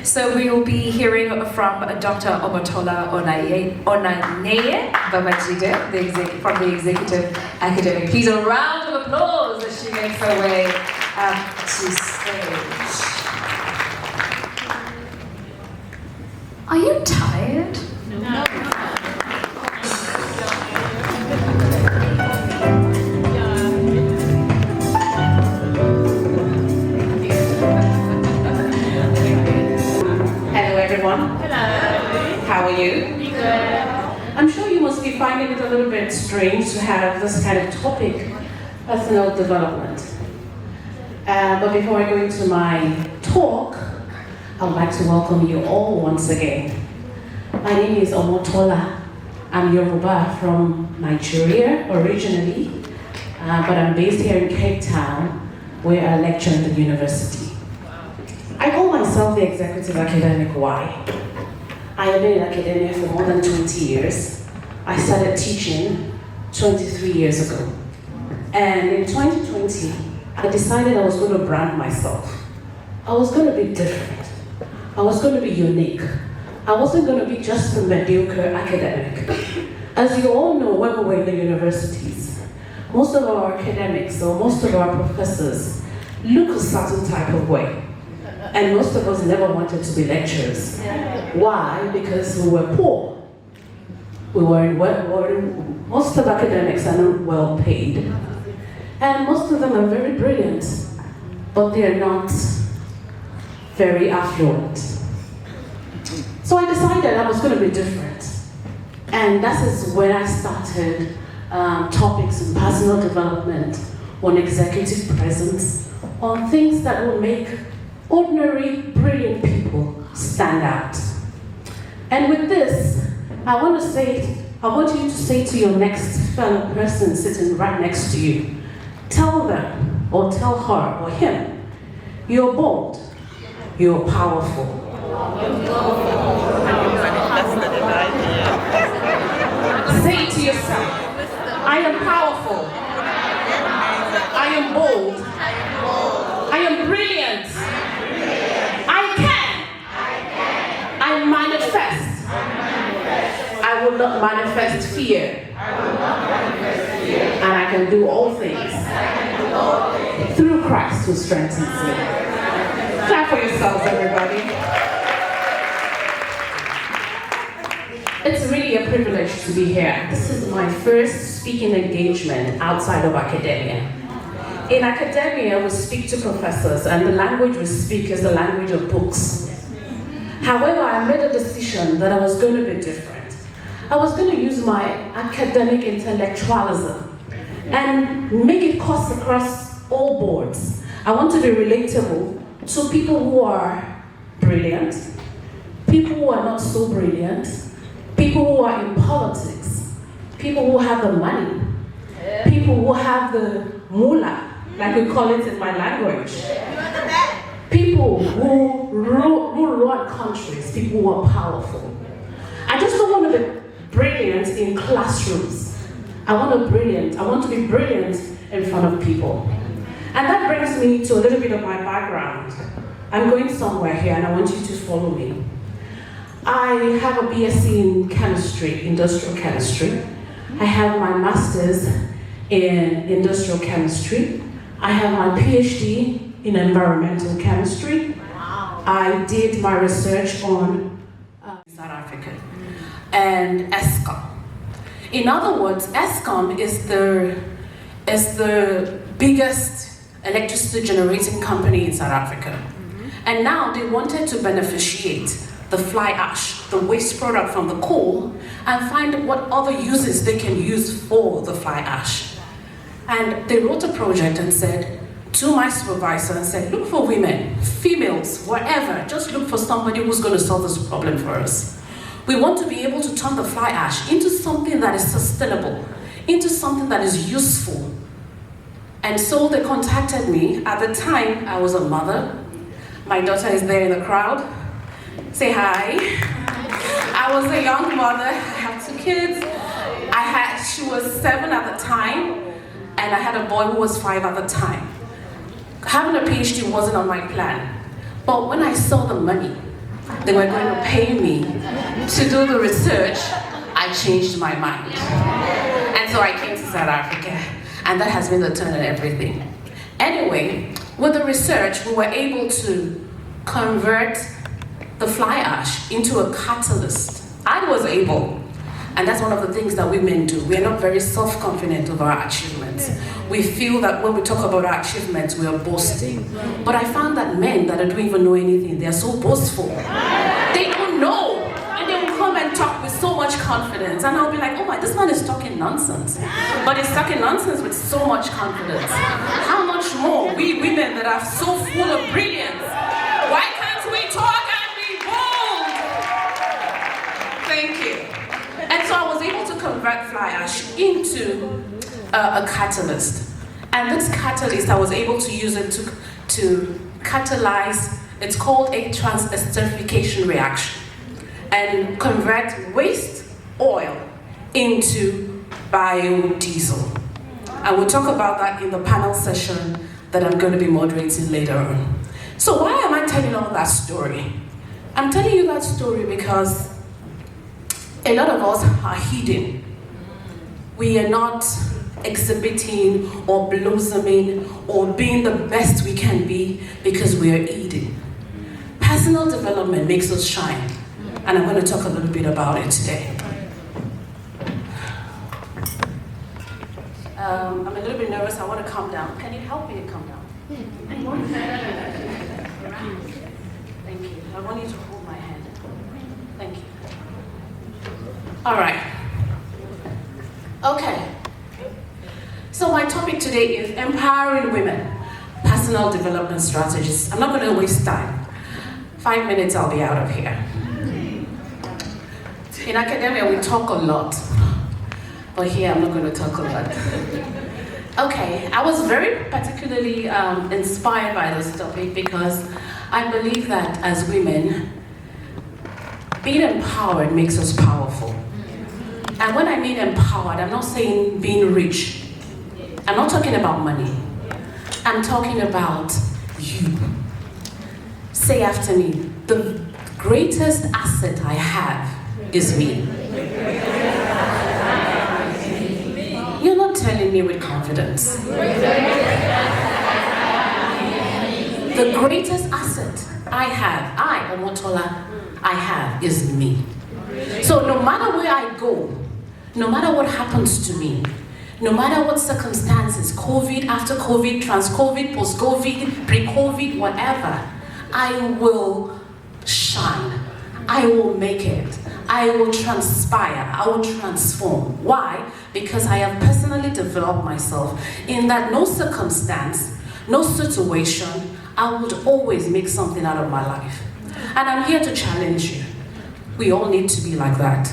So we will be hearing from Dr. Omotola Onaneye Babajide, from the Executive Academic. Please, a round of applause as she makes her way to stage. Are you tired? No. How are you? Good. I'm sure you must be finding it a little bit strange to have this kind of topic, personal development. But before I go into my talk, I would like to welcome you all once again. My name is Omotola. I'm Yoruba from Nigeria originally, but I'm based here in Capetown, where I lecture in the university. I call myself the executive academic. Why? I have been in academia for more than 20 years. I started teaching 23 years ago. And in 2020, I decided I was going to brand myself. I was going to be different. I was going to be unique. I wasn't going to be just a mediocre academic. As you all know, when we were in the universities, most of our academics or most of our professors look a certain type of way. And most of us never wanted to be lecturers. Why? Because we were poor. Most of academics are not well paid. And most of them are very brilliant, but they are not very affluent. So I decided I was going to be different. And that is when I started topics on personal development, on executive presence, on things that will make ordinary, brilliant people stand out. And with this, I want you to say to your next fellow person sitting right next to you, tell them, or tell her, or him, you're bold, you're powerful. Say it to yourself, I am powerful, I am bold, I am brilliant, I manifest. I will not manifest fear. And I can do all things through Christ who strengthens me. Clap for yourselves, everybody. It's really a privilege to be here. This is my first speaking engagement outside of academia. In academia, we speak to professors, and the language we speak is the language of books. However, I made a decision that I was going to be different. I was going to use my academic intellectualism and make it cut across all boards. I want to be relatable to people who are brilliant, people who are not so brilliant, people who are in politics, people who have the money, people who have the moolah, like we call it in my language. People who run countries, people who are powerful. I just don't want to be brilliant in classrooms. I want to be brilliant in front of people. And that brings me to a little bit of my background. I'm going somewhere here and I want you to follow me. I have a BSc in chemistry, industrial chemistry. I have my master's in industrial chemistry. I have my PhD in environmental chemistry. Wow. I did my research on South Africa and ESCOM. In other words, ESCOM is the biggest electricity generating company in South Africa. And now they wanted to beneficiate the fly ash, the waste product from the coal, and find what other uses they can use for the fly ash. And they wrote a project and said to my supervisor and said, look for women, females, wherever, just look for somebody who's going to solve this problem for us. We want to be able to turn the fly ash into something that is sustainable, into something that is useful. And so they contacted me. At the time, I was a mother. My daughter is there in the crowd. Say hi. I was a young mother. I have 2 kids. She was 7 at the time, and I had a boy who was 5 at the time. Having a PhD wasn't on my plan. But when I saw the money, they were going to pay me to do the research, I changed my mind. And so I came to South Africa, and that has been the turn in everything. Anyway, with the research, we were able to convert the fly ash into a catalyst. I was able, and that's one of the things that women do. We are not very self-confident of our achievements. We feel that when we talk about our achievements, we are boasting. But I found that men that don't even know anything, they are so boastful. They don't know, and they will come and talk with so much confidence, and I'll be like, oh my, this man is talking nonsense. But he's talking nonsense with so much confidence. How much more we women that are so full of brilliance? Why can't we talk and be bold? Thank you. And so I was able to convert fly ash into a catalyst. And this catalyst, I was able to use it to catalyze, it's called a trans-esterification reaction, and convert waste oil into biodiesel. And we'll talk about that in the panel session that I'm going to be moderating later on. So why am I telling all that story? I'm telling you that story because a lot of us are hidden. We are not exhibiting or blossoming or being the best we can be because we are hidden. Personal development makes us shine, and I'm going to talk a little bit about it today. I'm a little bit nervous. I want to calm down. Can you help me to calm down? Thank you. I want you to hold my hand. Thank you. All right. Okay. So my topic today is empowering women, personal development strategies. I'm not going to waste time. 5 minutes, I'll be out of here. In academia, we talk a lot. But here, I'm not going to talk a lot. Okay, I was very particularly inspired by this topic because I believe that as women, being empowered makes us powerful. And when I mean empowered, I'm not saying being rich. I'm not talking about money. I'm talking about you. Say after me, the greatest asset I have is me. You're not telling me with confidence. The greatest asset I have, Omotola, I have is me. So no matter where I go, no matter what happens to me, no matter what circumstances, COVID, after COVID, trans-COVID, post-COVID, pre-COVID, whatever, I will shine. I will make it. I will transpire. I will transform. Why? Because I have personally developed myself in that no circumstance, no situation, I would always make something out of my life. And I'm here to challenge you. We all need to be like that.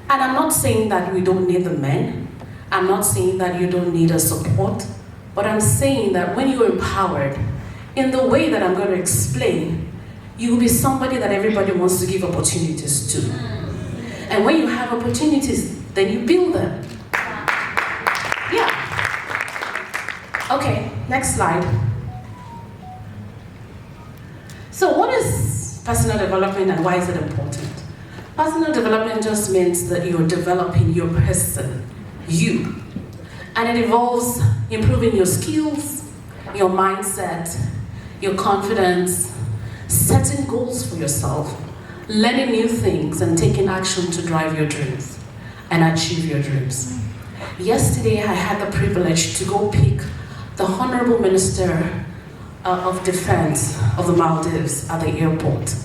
And I'm not saying that we don't need the men. I'm not saying that you don't need a support. But I'm saying that when you're empowered, in the way that I'm going to explain, you will be somebody that everybody wants to give opportunities to. And when you have opportunities, then you build them. Yeah. Okay, next slide. So what is personal development and why is it important? Personal development just means that you're developing your person, you. And it involves improving your skills, your mindset, your confidence, setting goals for yourself, learning new things and taking action to drive your dreams and achieve your dreams. Yesterday, I had the privilege to go pick the Honorable Minister of Defense of the Maldives at the airport.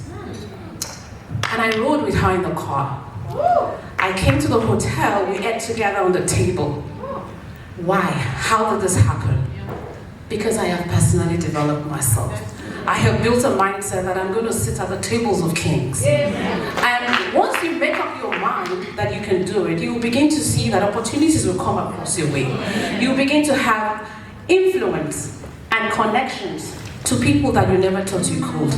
And I rode with her in the car. I came to the hotel, we ate together on the table. Why? How did this happen? Because I have personally developed myself. I have built a mindset that I'm going to sit at the tables of kings. And once you make up your mind that you can do it, you will begin to see that opportunities will come across your way. You will begin to have influence and connections to people that you never thought you could.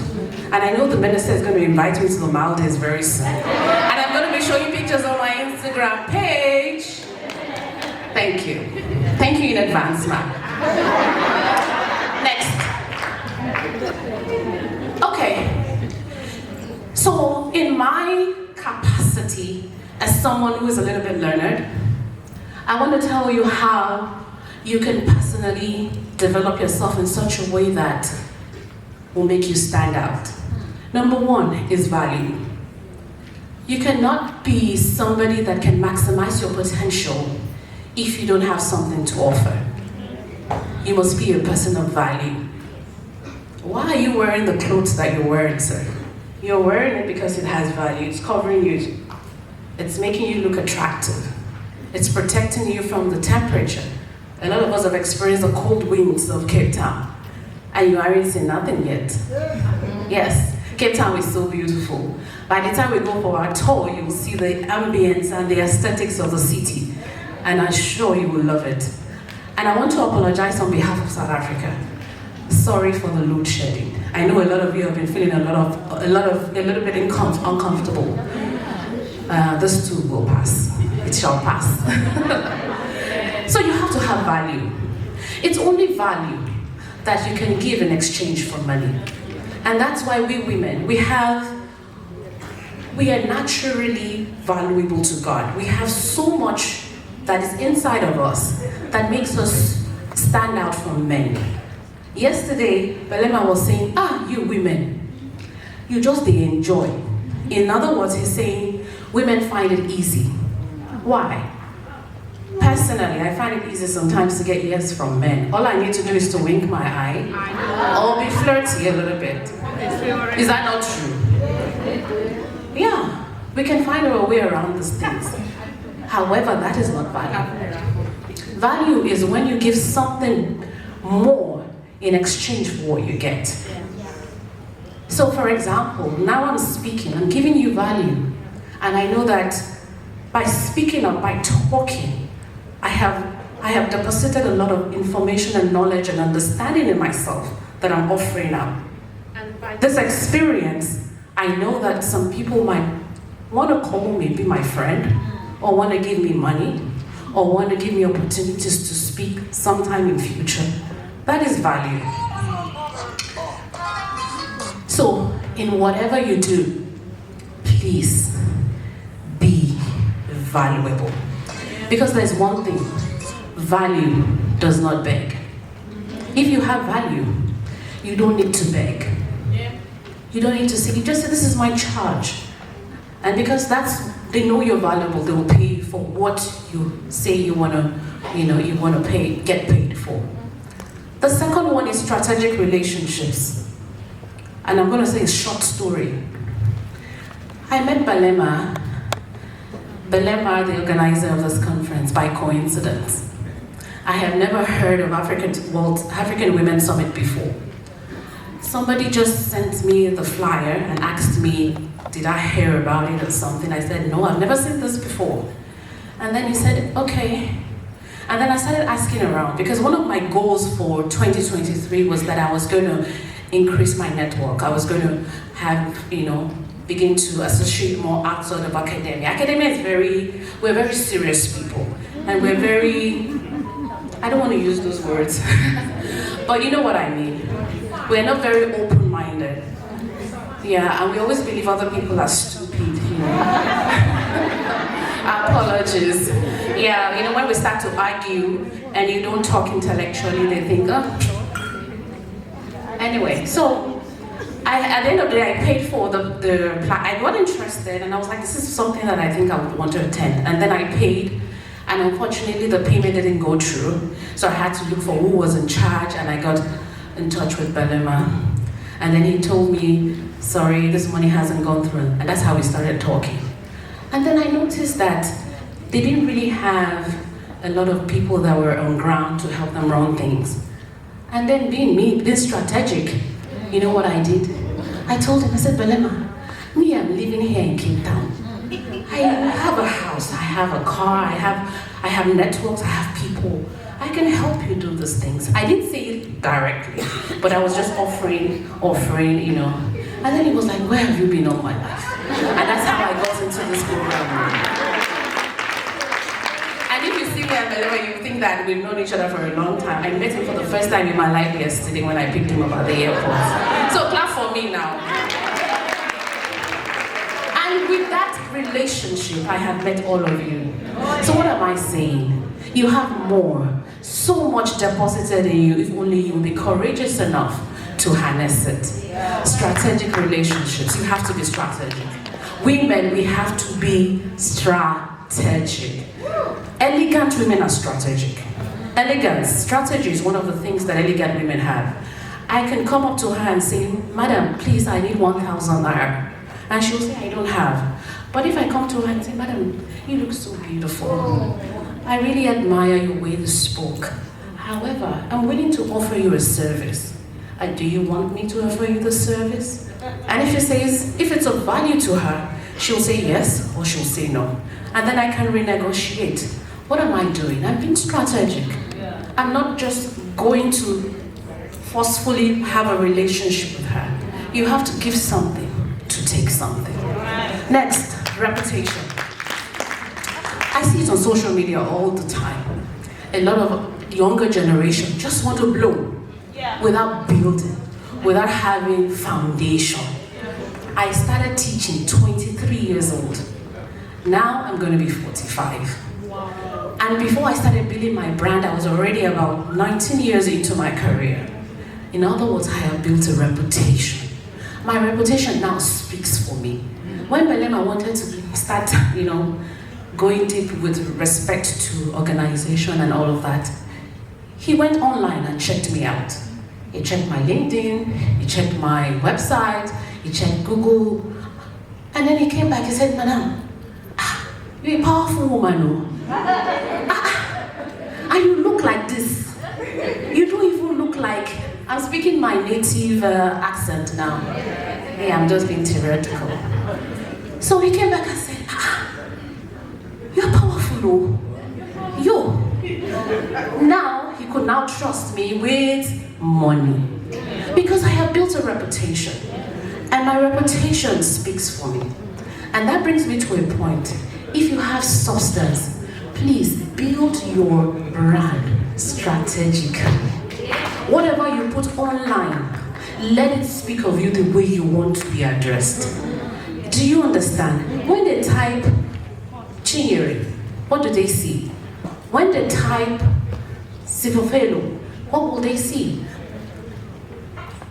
And I know the minister is going to invite me to the Maldives very soon. And I'm going to be showing pictures on my Instagram page. Thank you. Thank you in advance, ma'am. Next. Okay. So in my capacity as someone who is a little bit learned, I want to tell you how you can personally develop yourself in such a way that will make you stand out. Number one is value. You cannot be somebody that can maximize your potential if you don't have something to offer. You must be a person of value. Why are you wearing the clothes that you're wearing, sir? You're wearing it because it has value. It's covering you. It's making you look attractive. It's protecting you from the temperature. A lot of us have experienced the cold winds of Capetown, and you aren't seeing nothing yet. Yes, Capetown is so beautiful. By the time we go for our tour, you will see the ambience and the aesthetics of the city, and I'm sure you will love it. And I want to apologize on behalf of South Africa. Sorry for the load shedding. I know a lot of you have been feeling a little bit uncomfortable. This too will pass. It shall pass. So you have to have value. It's only value that you can give in exchange for money. And that's why we women, we are naturally valuable to God. We have so much that is inside of us that makes us stand out from men. Yesterday, Belema was saying, you women, you just enjoy. In other words, he's saying, women find it easy. Why? Personally, I find it easy sometimes to get yes from men. All I need to do is to wink my eye or be flirty a little bit. Is that not true? Yeah, we can find our way around these things. However, that is not value. Value is when you give something more in exchange for what you get. So for example, now I'm speaking, I'm giving you value. And I know that by speaking up, by talking, I have deposited a lot of information and knowledge and understanding in myself that I'm offering out. And by this experience, I know that some people might want to call me, be my friend, or want to give me money, or want to give me opportunities to speak sometime in future. That is value. So, in whatever you do, please be valuable. Because there's one thing, value does not beg. If you have value, you don't need to beg. You don't need to say, you just say, this is my charge. And because they know you're valuable, they will pay you for what you say you want to get paid for. The second one is strategic relationships. And I'm going to say a short story. I met Belema, the organizer of this conference, by coincidence. I have never heard of African Women's Summit before. Somebody just sent me the flyer and asked me, did I hear about it or something? I said, no, I've never seen this before. And then he said, okay. And then I started asking around, because one of my goals for 2023 was that I was going to increase my network. I was going to have, begin to associate more outside of academia. Academia is we're very serious people. And we're very, I don't want to use those words, but you know what I mean. We're not very open-minded. Yeah, and we always believe other people are stupid, Apologies. Yeah, when we start to argue and you don't talk intellectually, they think, Anyway, so at the end of the day, I paid for I got interested and I was like, this is something that I think I would want to attend. And then I paid, and unfortunately the payment didn't go through. So I had to look for who was in charge, and I got in touch with Belema. And then he told me, sorry, this money hasn't gone through. And that's how we started talking. And then I noticed that they didn't really have a lot of people that were on ground to help them run things. And then being strategic, you know what I did? I told him, I said, Belema, I'm living here in Capetown. I have a house, I have a car, I have networks, I have people. I can help you do these things. I didn't say it directly, but I was just offering, And then he was like, where have you been all my life? And that's how I got into this program. And if you see me at Belema, you think that we've known each other for a long time. I met him for the first time in my life yesterday when I picked him up at the airport. So clap for me now. that relationship, I have met all of you. So what am I saying? You have more, so much deposited in you if only you will be courageous enough to harness it. Strategic relationships, you have to be strategic. Women, we have to be strategic. Elegant women are strategic. Elegance, strategy is one of the things that elegant women have. I can come up to her and say, Madam, please, I need 1,000 naira. And she'll say, I don't have. But if I come to her and say, Madam, you look so beautiful. I really admire your way you spoke. However, I'm willing to offer you a service. Do you want me to offer you the service? And if she says, if it's of value to her, she'll say yes or she'll say no. And then I can renegotiate. What am I doing? I'm being strategic. I'm not just going to forcefully have a relationship with her. You have to give something to take something. Next, reputation. I see it on social media all the time. A lot of younger generation just want to blow without building, without having foundation. I started teaching 23 years old. Now I'm going to be 45. And before I started building my brand, I was already about 19 years into my career. In other words, I have built a reputation. My reputation now speaks for me. When Belema wanted to start, going deep with respect to organization and all of that, he went online and checked me out. He checked my LinkedIn, he checked my website, he checked Google, and then he came back, he said, Madam, you're a powerful woman, and you look like this. You don't even look like, I'm speaking my native accent now. Hey, I'm just being theoretical. So he came back and said, you're powerful, yo. Now, he could now trust me with money. Because I have built a reputation. And my reputation speaks for me. And that brings me to a point. If you have substance, please build your brand strategically. Whatever you put online, let it speak of you the way you want to be addressed. Do you understand? When they type Chinyere, what do they see? When they type Sivofelo, what will they see?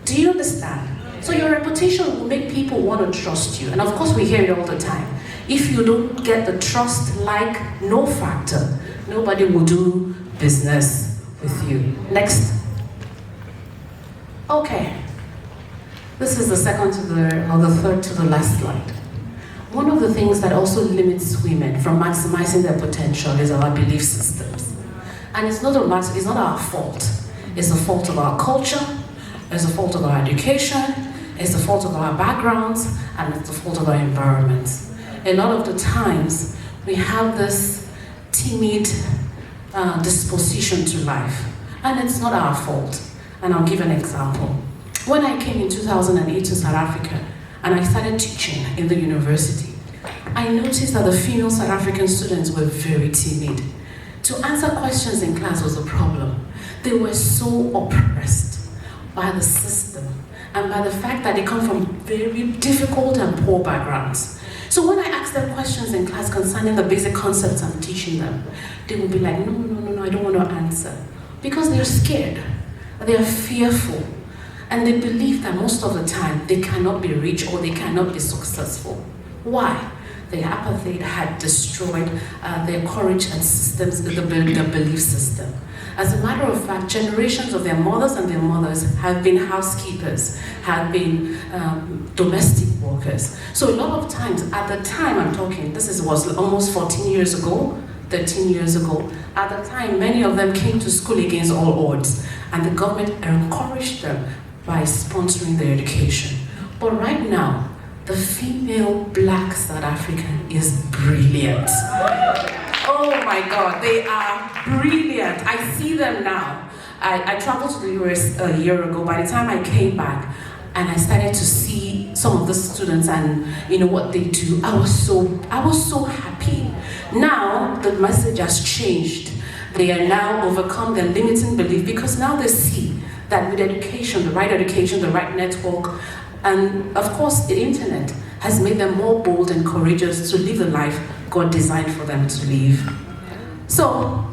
Do you understand? So your reputation will make people want to trust you. And of course we hear it all the time. If you don't get the trust like no factor, nobody will do business with you. Next. Okay. This is the third to the last slide. One of the things that also limits women from maximizing their potential is our belief systems. And it's not our fault. It's the fault of our culture, it's the fault of our education, it's the fault of our backgrounds, and it's the fault of our environments. A lot of the times, we have this timid disposition to life, and it's not our fault. And I'll give an example. When I came in 2008 to South Africa, and I started teaching in the university, I noticed that the female South African students were very timid. To answer questions in class was a problem. They were so oppressed by the system and by the fact that they come from very difficult and poor backgrounds. So when I asked them questions in class concerning the basic concepts I'm teaching them, they would be like, no, I don't want to answer. Because they're scared, they are fearful, and they believe that most of the time they cannot be rich or they cannot be successful. Why? The apartheid had destroyed their courage and systems, the belief system. As a matter of fact, generations of their mothers and their mothers have been housekeepers, have been domestic workers. So a lot of times, at the time I'm talking, was almost 14 years ago, 13 years ago, at the time many of them came to school against all odds, and the government encouraged them by sponsoring their education. But right now, the female Black South African is brilliant. Oh my God, they are brilliant. I see them now. I traveled to the US a year ago. By the time I came back and I started to see some of the students and what they do, I was so happy. Now the message has changed. They are now overcome their limiting belief because now they see that with education, the right network, and of course the internet, has made them more bold and courageous to live the life God designed for them to live. So,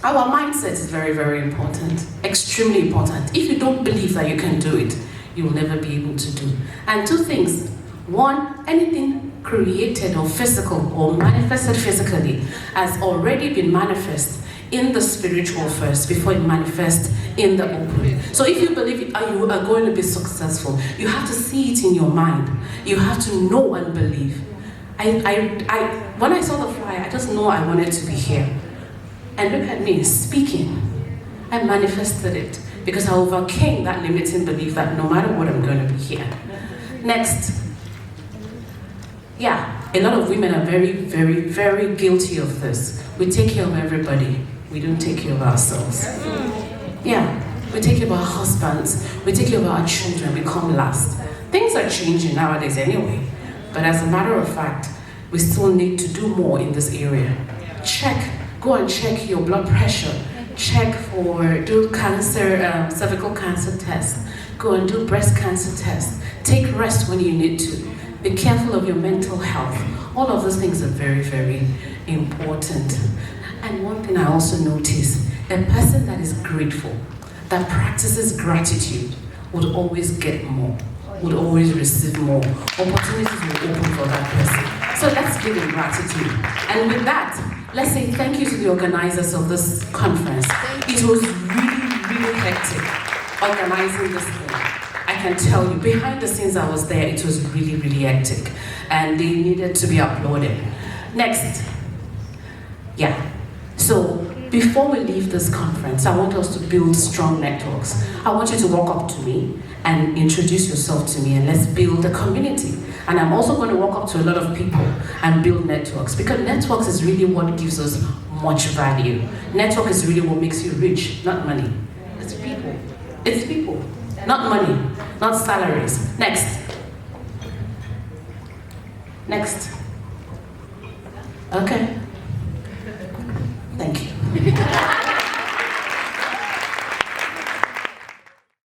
our mindset is very, very important, extremely important. If you don't believe that you can do it, you will never be able to do. And two things. One, anything created or physical or manifested physically has already been manifest in the spiritual first before it manifests in the open. So if you believe you are going to be successful, you have to see it in your mind. You have to know and believe. When I saw the flyer, I just know I wanted to be here. And look at me, speaking. I manifested it because I overcame that limiting belief that no matter what, I'm going to be here. Next. Yeah, a lot of women are very, very, very guilty of this. We take care of everybody. We don't take care of ourselves. Yeah, we take care of our husbands. We take care of our children. We come last. Things are changing nowadays anyway. But as a matter of fact, we still need to do more in this area. Go and check your blood pressure. Do cancer, cervical cancer tests. Go and do breast cancer tests. Take rest when you need to. Be careful of your mental health. All of those things are very, very important. And one thing I also notice, a person that is grateful, that practices gratitude, would always get more, would always receive more. Opportunities will open for that person. So let's give him gratitude. And with that, let's say thank you to the organizers of this conference. It was really, really hectic organizing this thing. I can tell you, behind the scenes I was there, it was really, really hectic. And they needed to be applauded. Next. Yeah. So, before we leave this conference, I want us to build strong networks. I want you to walk up to me and introduce yourself to me, and let's build a community. And I'm also going to walk up to a lot of people and build networks, because networks is really what gives us much value. Network is really what makes you rich, not money. It's people. It's people. Not money, not salaries. Next. Next. Okay.